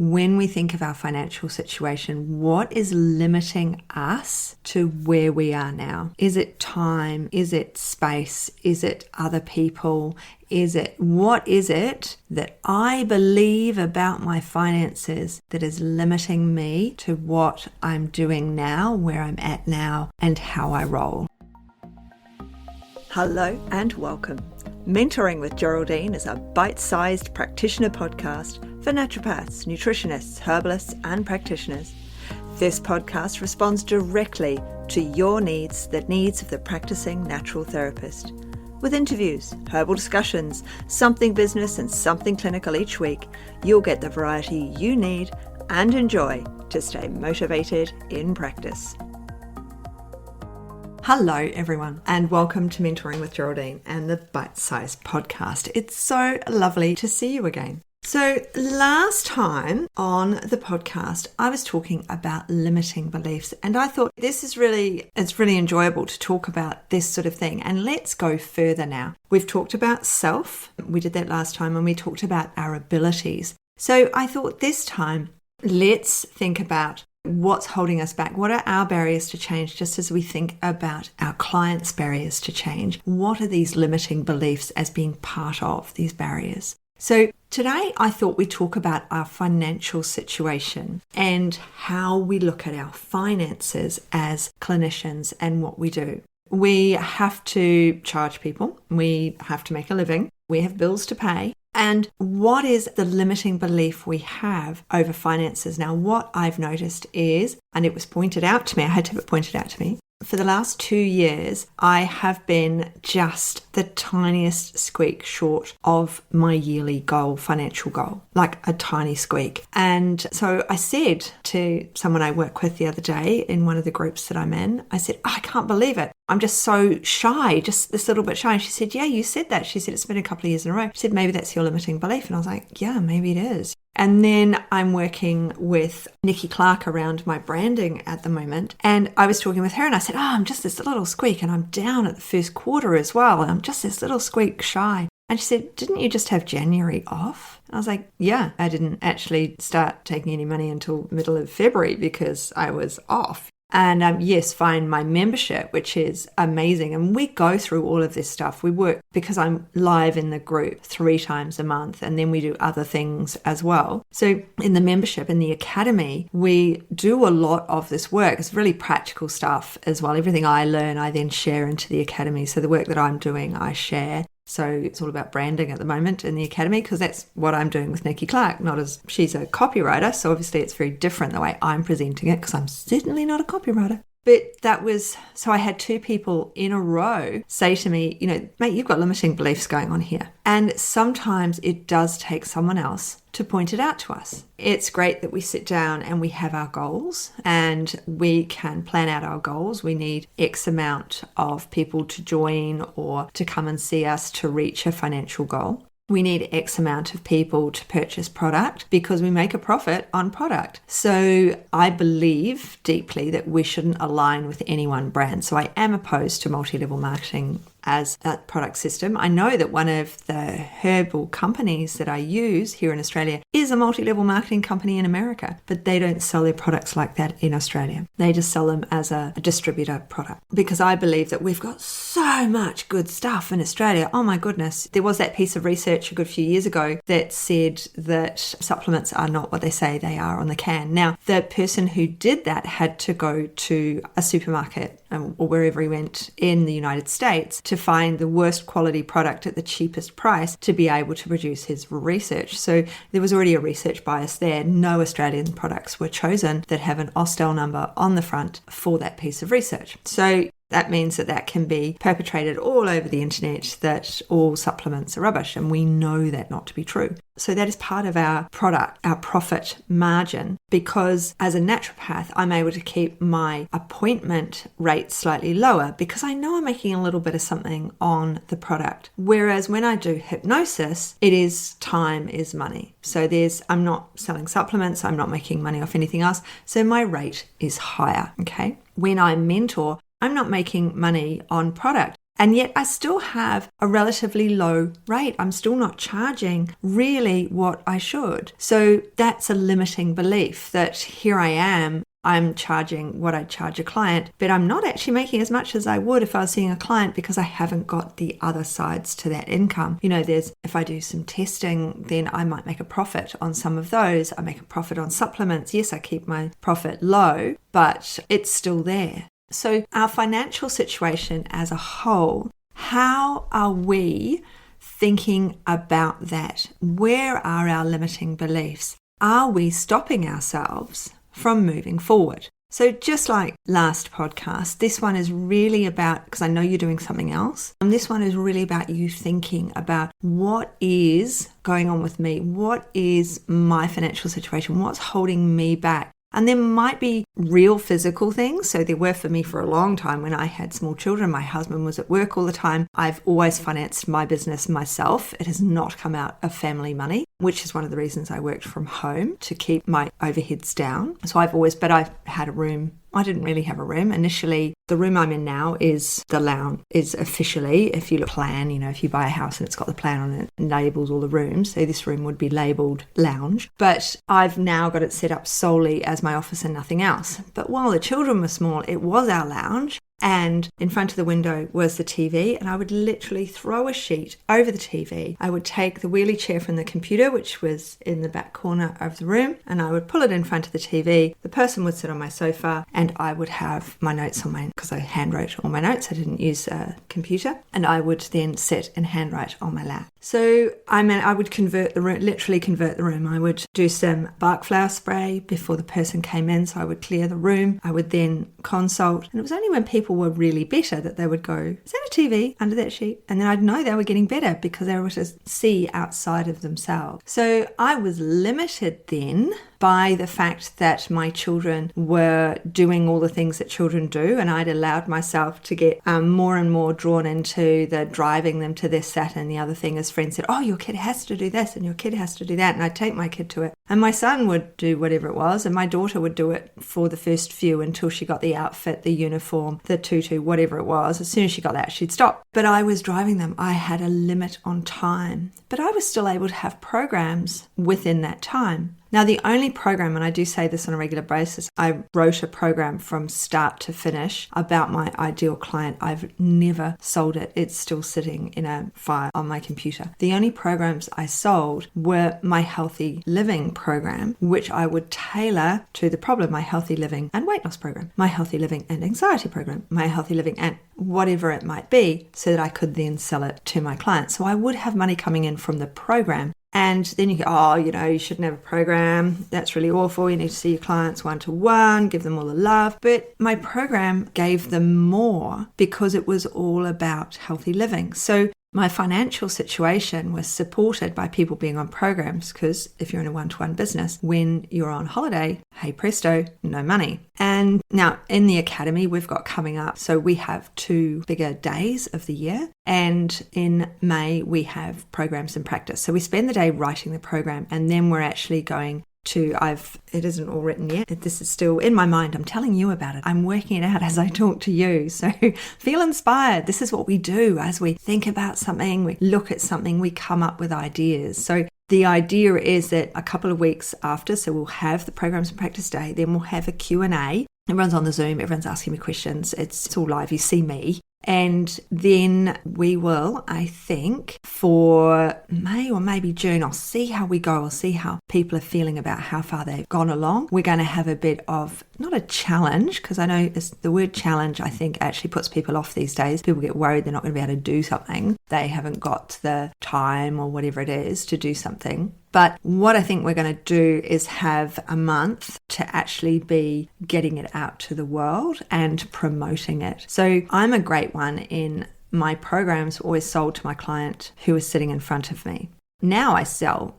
when we think of our financial situation, what is limiting us to where we are now? Is it time? Is it space? Is it other people? What is it that I believe about my finances that is limiting me to what I'm doing now, where I'm at now, and how I roll? Hello and welcome. Mentoring with Geraldine is a bite-sized practitioner podcast for naturopaths, nutritionists, herbalists, and practitioners. This podcast responds directly to your needs, the needs of the practicing natural therapist. With interviews, herbal discussions, something business and something clinical each week, you'll get the variety you need and enjoy to stay motivated in practice. Hello everyone and welcome to Mentoring with Geraldine and the Bite-Sized Podcast. It's so lovely to see you again. So last time on the podcast, I was talking about limiting beliefs, and I thought it's really enjoyable to talk about this sort of thing. And let's go further now. We've talked about self. We did that last time, and we talked about our abilities. So I thought this time, let's think about what's holding us back. What are our barriers to change, just as we think about our clients' barriers to change? What are these limiting beliefs as being part of these barriers? So today I thought we'd talk about our financial situation and how we look at our finances as clinicians and what we do. We have to charge people. We have to make a living. We have bills to pay. And what is the limiting belief we have over finances? Now, what I've noticed is, and it was pointed out to me, I had to have it pointed out to me, for the last 2 years, I have been just the tiniest squeak short of my yearly goal, financial goal, like a tiny squeak. And so I said to someone I work with the other day in one of the groups that I'm in, I said, I can't believe it. I'm just so shy, just this little bit shy. And she said, yeah, you said that. She said, it's been a couple of years in a row. She said, maybe that's your limiting belief. And I was like, yeah, maybe it is. And then I'm working with Nikki Clark around my branding at the moment. And I was talking with her and I said, I'm just this little squeak and I'm down at the first quarter as well. And I'm just this little squeak shy. And she said, didn't you just have January off? I was like, yeah, I didn't actually start taking any money until middle of February because I was off. And yes, find my membership, which is amazing. And we go through all of this stuff. We work because I'm live in the group 3 times a month, and then we do other things as well. So in the membership, in the academy, we do a lot of this work. It's really practical stuff as well. Everything I learn, I then share into the academy. So the work that I'm doing, I share. So it's all about branding at the moment in the academy because that's what I'm doing with Nikki Clark, not as she's a copywriter. So obviously it's very different the way I'm presenting it because I'm certainly not a copywriter. But so I had 2 people in a row say to me, mate, you've got limiting beliefs going on here. And sometimes it does take someone else to point it out to us. It's great that we sit down and we have our goals and we can plan out our goals. We need X amount of people to join or to come and see us to reach a financial goal. We need X amount of people to purchase product because we make a profit on product. So I believe deeply that we shouldn't align with any one brand. So I am opposed to multi-level marketing as a product system. I know that one of the herbal companies that I use here in Australia is a multi-level marketing company in America, but they don't sell their products like that in Australia. They just sell them as a distributor product because I believe that we've got so much good stuff in Australia. Oh my goodness. There was that piece of research a good few years ago that said that supplements are not what they say they are on the can. Now, the person who did that had to go to a supermarket or wherever he went in the United States to find the worst quality product at the cheapest price to be able to produce his research. So there was already a research bias there. No Australian products were chosen that have an Austell number on the front for that piece of research. So that means that can be perpetrated all over the internet, that all supplements are rubbish, and we know that not to be true. So that is part of our product, our profit margin, because as a naturopath, I'm able to keep my appointment rate slightly lower because I know I'm making a little bit of something on the product. Whereas when I do hypnosis, it is time is money. So I'm not selling supplements, I'm not making money off anything else. So my rate is higher, okay? When I mentor, I'm not making money on product. And yet I still have a relatively low rate. I'm still not charging really what I should. So that's a limiting belief that here I am, I'm charging what I'd charge a client, but I'm not actually making as much as I would if I was seeing a client because I haven't got the other sides to that income. If I do some testing, then I might make a profit on some of those. I make a profit on supplements. Yes, I keep my profit low, but it's still there. So our financial situation as a whole, how are we thinking about that? Where are our limiting beliefs? Are we stopping ourselves from moving forward? So just like last podcast, this one is really about, because I know you're doing something else, and this one is really about you thinking about what is going on with me? What is my financial situation? What's holding me back? And there might be real physical things. So there were for me for a long time when I had small children. My husband was at work all the time. I've always financed my business myself. It has not come out of family money, which is one of the reasons I worked from home to keep my overheads down. So I had a room. I didn't really have a room. Initially, the room I'm in now is the lounge, is officially, if you look plan, if you buy a house and it's got the plan on it and labels all the rooms, so this room would be labelled lounge. But I've now got it set up solely as my office and nothing else. But while the children were small, it was our lounge. And in front of the window was the TV, and I would literally throw a sheet over the TV. I would take the wheelie chair from the computer, which was in the back corner of the room, and I would pull it in front of the TV. The person would sit on my sofa, and I would have my notes because I handwrote all my notes. I didn't use a computer, and I would then sit and handwrite on my lap. So I would literally convert the room. I would do some bark flower spray before the person came in, so I would clear the room. I would then consult, and it was only when people were really better that they would go, is that a TV under that sheet? And then I'd know they were getting better because they were able to see outside of themselves. So I was limited then by the fact that my children were doing all the things that children do, and I'd allowed myself to get more and more drawn into the driving them to this, that, and the other thing. As friends said, oh, your kid has to do this and your kid has to do that, and I'd take my kid to it. And my son would do whatever it was, and my daughter would do it for the first few until she got the outfit, the uniform, the tutu, whatever it was. As soon as she got that, she'd stop. But I was driving them. I had a limit on time, but I was still able to have programs within that time. Now, the only program, and I do say this on a regular basis, I wrote a program from start to finish about my ideal client. I've never sold it. It's still sitting in a file on my computer. The only programs I sold were my healthy living program, which I would tailor to the problem, my healthy living and weight loss program, my healthy living and anxiety program, my healthy living and whatever it might be, so that I could then sell it to my clients. So I would have money coming in from the program. And then you go, you shouldn't have a program. That's really awful. You need to see your clients one-to-one, give them all the love. But my program gave them more because it was all about healthy living. So my financial situation was supported by people being on programs, because if you're in a one-to-one business, when you're on holiday, hey presto, no money. And now in the academy we've got coming up, so we have 2 bigger days of the year, and in May we have programs in practice. So we spend the day writing the program, and then we're actually going to, it isn't all written yet. This is still in my mind. I'm telling you about it. I'm working it out as I talk to you. So feel inspired. This is what we do as we think about something, we look at something, we come up with ideas. So the idea is that a couple of weeks after, so we'll have the programs and practice day, then we'll have a Q&A. Everyone's on the Zoom, everyone's asking me questions. It's all live. You see me. And then we will, I think, for May or maybe June, I'll see how we go. I'll see how people are feeling about how far they've gone along. We're going to have a bit of, not a challenge, because I know the word challenge, I think, actually puts people off these days. People get worried they're not going to be able to do something. They haven't got the time or whatever it is to do something. But what I think we're going to do is have a month to actually be getting it out to the world and promoting it. So I'm a great one in my programs, always sold to my client who is sitting in front of me. Now I sell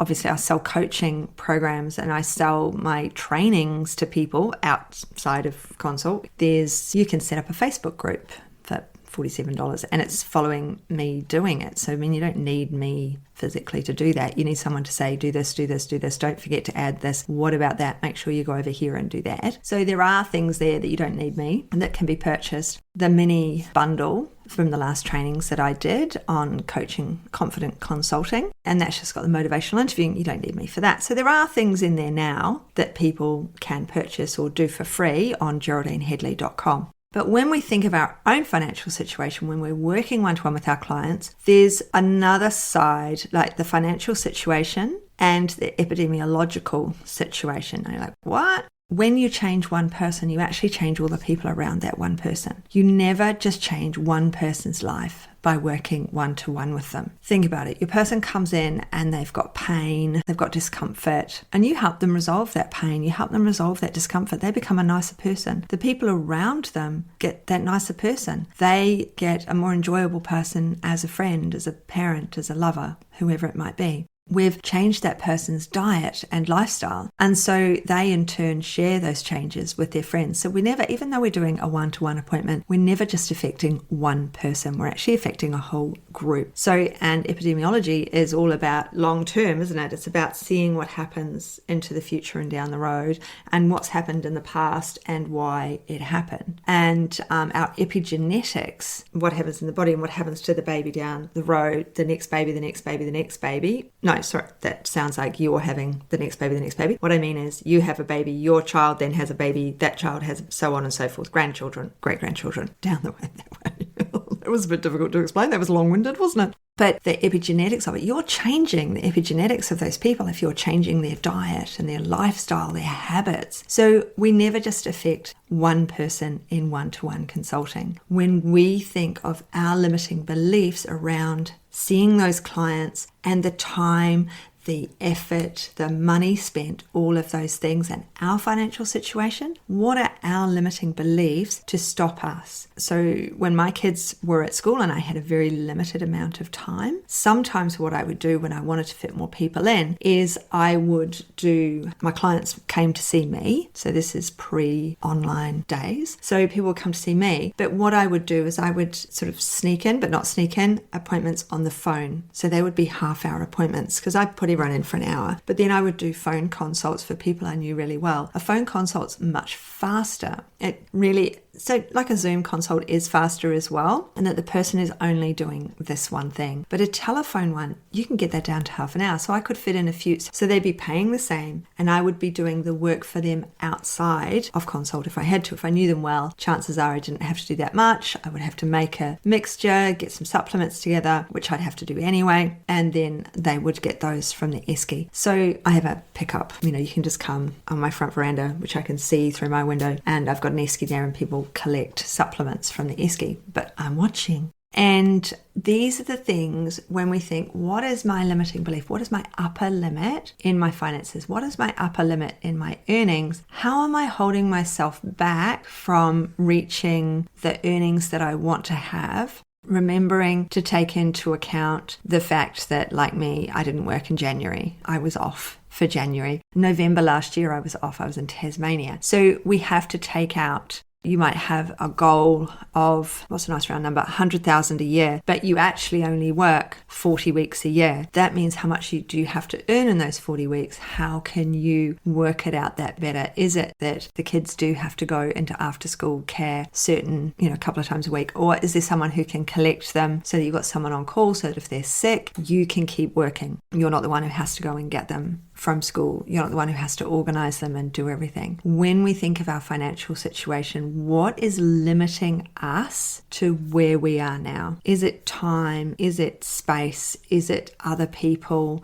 coaching programs, and I sell my trainings to people outside of consult. You can set up a Facebook group for $47 and it's following me doing it. So, you don't need me physically to do that. You need someone to say, do this, do this, do this. Don't forget to add this. What about that? Make sure you go over here and do that. So there are things there that you don't need me and that can be purchased. The mini bundle from the last trainings that I did on coaching confident consulting. And that's just got the motivational interviewing. You don't need me for that. So there are things in there now that people can purchase or do for free on GeraldineHeadley.com. But when we think of our own financial situation, when we're working one-to-one with our clients, there's another side, like the financial situation and the epidemiological situation. And you're like, what? When you change one person, you actually change all the people around that one person. You never just change one person's life by working one-to-one with them. Think about it. Your person comes in and they've got pain, they've got discomfort, and you help them resolve that pain. You help them resolve that discomfort. They become a nicer person. The people around them get that nicer person. They get a more enjoyable person as a friend, as a parent, as a lover, whoever it might be. We've changed that person's diet and lifestyle. And so they in turn share those changes with their friends. So we never, even though we're doing a one-to-one appointment, we're never just affecting one person. We're actually affecting a whole group. So, and epidemiology is all about long-term, isn't it? It's about seeing what happens into the future and down the road and what's happened in the past and why it happened. And our epigenetics, what happens in the body and what happens to the baby down the road, the next baby, the next baby, the next baby. No, sorry, that sounds like you're having the next baby, the next baby. What I mean is you have a baby, your child then has a baby, that child has so on and so forth, grandchildren, great-grandchildren, down the way that way. That was a bit difficult to explain. That was long-winded, wasn't it? But the epigenetics of it, you're changing the epigenetics of those people if you're changing their diet and their lifestyle, their habits. So we never just affect one person in one-to-one consulting. When we think of our limiting beliefs around seeing those clients and the time, the effort, the money spent, all of those things, and our financial situation, what are our limiting beliefs to stop us? So when my kids were at school and I had a very limited amount of time, sometimes what I would do when I wanted to fit more people in is I would do, my clients came to see me. So this is pre-online days. So people would come to see me. But what I would do is I would sort of sneak in, but not sneak in, appointments on the phone. So they would be half-hour appointments because I put everyone in for an hour. But then I would do phone consults for people I knew really well. A phone consult's much faster. It really, so like a Zoom consult is faster as well, and that the person is only doing this one thing. But a telephone one, you can get that down to half an hour. So I could fit in a few. So they'd be paying the same, and I would be doing the work for them outside of consult if I had to. If I knew them well, chances are I didn't have to do that much. I would have to make a mixture, get some supplements together, which I'd have to do anyway, and then they would get those from the esky. So I have a pickup. You know, you can just come on my front veranda, which I can see through my window, and I've got an esky there and people collect supplements from the esky, but I'm watching. And these are the things when we think, what is my limiting belief? What is my upper limit in my finances? What is my upper limit in my earnings? How am I holding myself back from reaching the earnings that I want to have? Remembering to take into account the fact that, like me, I didn't work in January. I was off for January. November last year, I was off. I was in Tasmania. So we have to take out, you might have a goal of, what's a nice round number, 100,000 a year, but you actually only work 40 weeks a year. That means how much do you have to earn in those 40 weeks? How can you work it out that better? Is it that the kids do have to go into after school care certain, a couple of times a week? Or is there someone who can collect them so that you've got someone on call so that if they're sick, you can keep working? You're not the one who has to go and get them from school. You're not the one who has to organize them and do everything. When we think of our financial situation, what is limiting us to where we are now? Is it time? Is it space? Is it other people?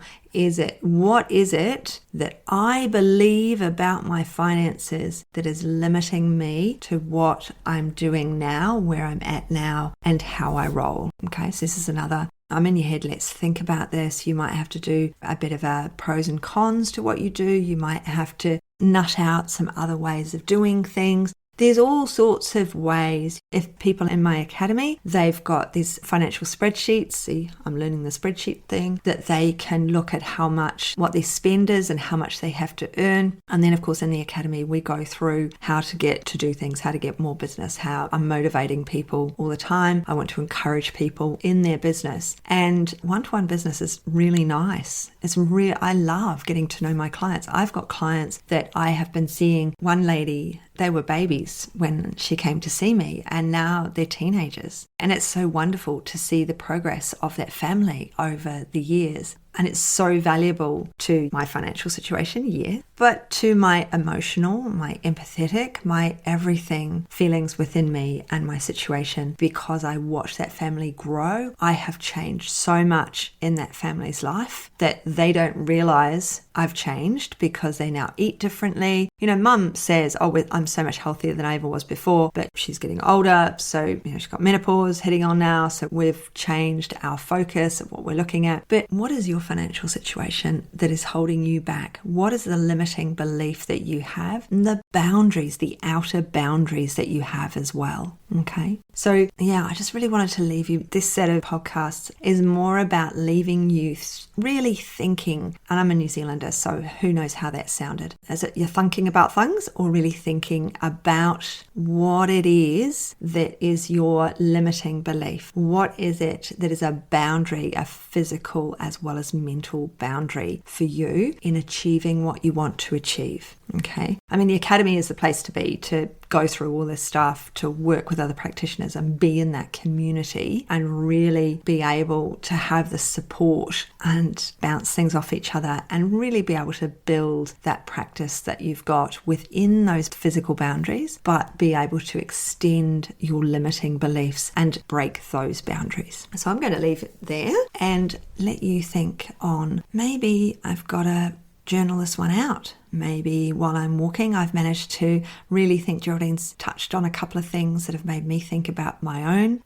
What is it that I believe about my finances that is limiting me to what I'm doing now, where I'm at now, and how I roll? Okay, so this is another, I'm in your head, let's think about this. You might have to do a bit of a pros and cons to what you do. You might have to nut out some other ways of doing things. There's all sorts of ways. If people in my academy, they've got these financial spreadsheets. See, I'm learning the spreadsheet thing, that they can look at how much, what their spend is and how much they have to earn. And then, of course, in the academy, we go through how to get to do things, how to get more business, how I'm motivating people all the time. I want to encourage people in their business. And one-to-one business is really nice. I love getting to know my clients. I've got clients that I have been seeing. One lady they were babies when she came to see me, and now they're teenagers. And it's so wonderful to see the progress of that family over the years. And it's so valuable to my financial situation, but to my emotional, my empathetic, my everything feelings within me and my situation, because I watched that family grow. I have changed so much in that family's life that they don't realize I've changed because they now eat differently. Mum says, I'm so much healthier than I ever was before, but she's getting older. So, she's got menopause heading on now. So we've changed our focus of what we're looking at. But what is your financial situation that is holding you back? What is the limiting belief that you have? And the boundaries, the outer boundaries that you have as well. Okay. So I just really wanted to leave you. This set of podcasts is more about leaving you really thinking, and I'm a New Zealander, so who knows how that sounded. Is it you're thinking about things, or really thinking about what it is that is your limiting belief? What is it that is a boundary, a physical as well as mental boundary for you in achieving what you want to achieve? Okay. The Academy is the place to be, to go through all this stuff, to work with other practitioners and be in that community and really be able to have the support and bounce things off each other and really be able to build that practice that you've got within those physical boundaries, but be able to extend your limiting beliefs and break those boundaries. So I'm going to leave it there and let you think on, maybe I've got to journal this one out. Maybe while I'm walking, I've managed to really think. Geraldine's touched on a couple of things that have made me think about my own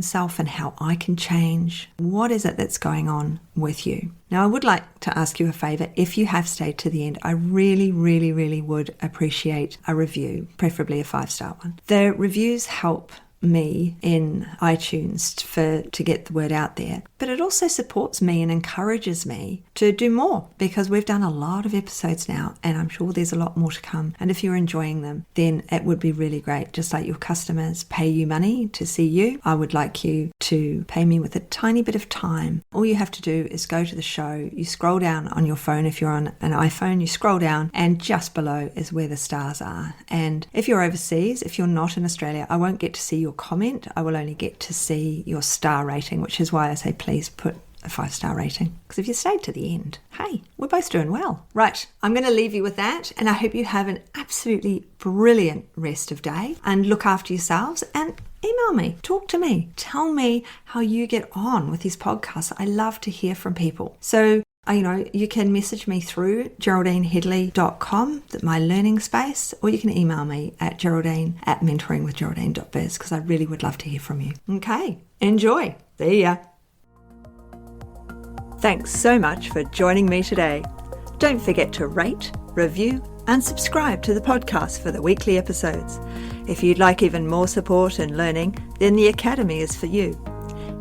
self and how I can change. What is it that's going on with you? Now, I would like to ask you a favor. If you have stayed to the end, I really, really, really would appreciate a review, preferably a 5-star one. The reviews help me in iTunes to get the word out there, but it also supports me and encourages me to do more, because we've done a lot of episodes now and I'm sure there's a lot more to come. And if you're enjoying them, then it would be really great. Just like your customers pay you money to see you, I would like you to pay me with a tiny bit of time. All you have to do is go to the show, you scroll down on your phone. If you're on an iPhone, you scroll down and just below is where the stars are. And if you're overseas, if you're not in Australia, I won't get to see your comment. I will only get to see your star rating, which is why I say please put a 5-star rating, because if you stayed to the end, hey, we're both doing well. Right, I'm going to leave you with that, and I hope you have an absolutely brilliant rest of day, and look after yourselves, and email me, talk to me, tell me how you get on with these podcasts. I love to hear from people. So you can message me through geraldineheadley.com, my learning space, or you can email me at geraldine@mentoringwithgeraldine.biz, because I really would love to hear from you. Okay, enjoy. See ya. Thanks so much for joining me today. Don't forget to rate, review, and subscribe to the podcast for the weekly episodes. If you'd like even more support and learning, then the Academy is for you.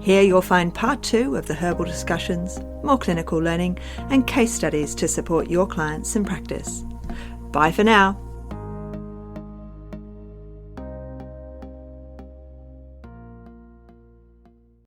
Here you'll find part 2 of the herbal discussions, more clinical learning, and case studies to support your clients in practice. Bye for now.